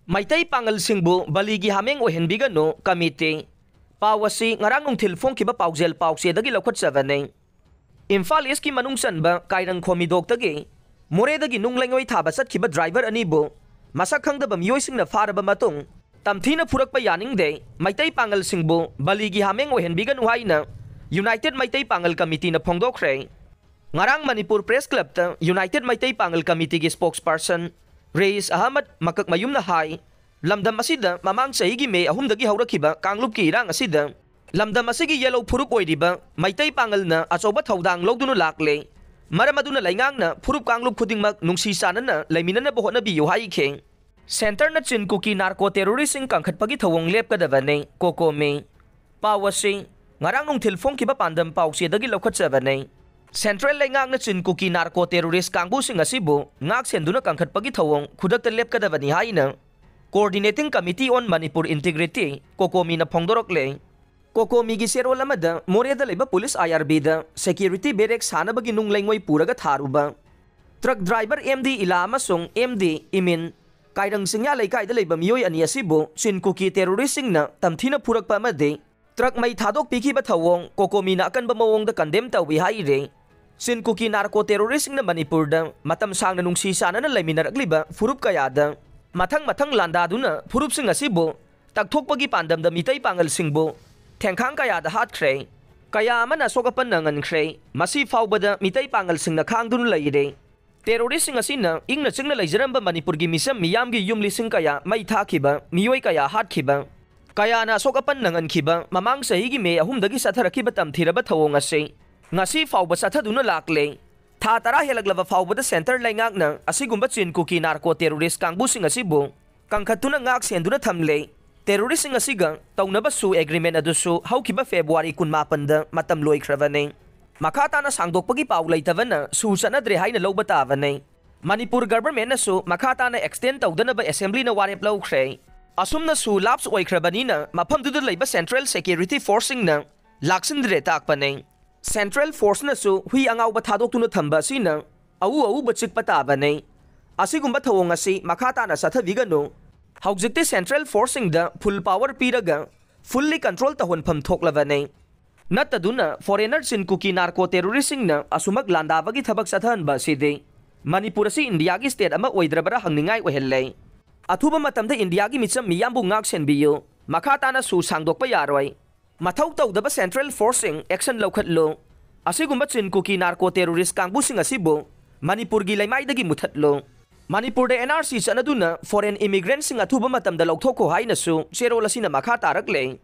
Maitai Pangalsingbu baligi hameng ohenbigano kamite. Pawasi ngarang nungthil fongkiba paujel pauksedagi lokhotsabane. Imphal East ki manungsan ba kairang khomidoktage moredagi nunglaingoi thaba satkiba driver anibu masak khangdaba miyoi faraba matung tamthina phurakpa yaningde Maitai Pangalsingbu baligi hameng ohenbigano haina United Maitai Pangal Committee na phongdokhre. Ngarang Manipur Press Club ta United Maitai Pangal Committee gi spokesperson Reis Ahmad Makakmayum na hai lamdam asida mamang sahigi me ahumdagi haurakhiba kanglup ki irang asida lamdam asigi yellow phurup oiriba Maitai Pangal na achoba thaudang logdunu lakle maram aduna laingang na phurup kanglup khudingmak nungsi sanana laiminana bohona bi yo hai khe center na chinkuki narco terrorism kangkhatpagi thawong lepkadabane kokome pawasi ngarang nungthil fongkiba pandam pausedagi lokhatsabane Central Laingang na Chinkuki narco terrorist kangbu sing asibu ngak senduna kangkhatpagi thawong khudakta lepkadabani haina Coordinating Committee on Manipur Integrity Kokomi na phongdorokle Kokomi gi serol amada moreda leba police IRB da security barracks hanabagi nunglaingoi puraga tharuba truck driver MD Ila amasung MD Imin kairang singya laikai da leba miyoi ani asibu Chinkuki terrorist singna tamthina phurakpa amade truck mai thadok pikiba thawong Kokomi na akanba mawong da condemn tawi haire Chinkuki narco terrorist na Manipur da matam sang na nungsi sana na laiminaragliba furup kayada mathang landa duna furup sing asibo takthokpagi pandam da Maitai Pangalsingbu thengkhang kayada hatkre kaya amana sokapan nangan khre masi fawbada Maitai Pangalsing na khangdun laire terrorist sing asina ingna chingna laijaramba Manipur gi misam miyam gi yumlising kaya mai thakiba miyoi kaya hatkhiba kaya na sokapan nangan khiba mamang sahigi me ahumdagi satharakiba tamthiraba thawong ase ngasi fawba sathaduna lakle tha tara helaglaba fawbada center laingak na asigumba Chinkuki narco terrorist kangbu sing asibu kangkhatuna ngak senduna thamle terrorist sing asiga tawnaba su agreement adusu haukiba February 18 da matam loikhrabane makata na sangdokpagi paw leitavana su sanadre haina lobatawane Manipur government na su makata na extend tawdana ba assembly na warep lawkhre asumna su laps oikhrabani na maphamduda leiba central security forcing na laksindre takpane Central Force na su hui angaw ba thadok tuna thamba sina au bachik patabane asigumba thawong asi makata na sathabigano haujikte Central Forcing da full power piraga fully control tahon pham thoklavane nataduna foreigner Chinkuki narco terroristing na asumak landabagi thabak sathan ba side Manipur si India gi state ama oidrabara hangningai ohelle athuba matamda India gi micham miyambu ngak senbiyo makata na su sangdokpa yaroi Mathau tawdaba Central Forcing action lawkhatlo asigumba Chinkuki narco terrorist kangbu sing asibu Manipur gi laimaidagi muthatlo Manipur de NRC sanaduna foreign immigrants sing athuba matamda lawthokko haina su cherola sina makha tarakle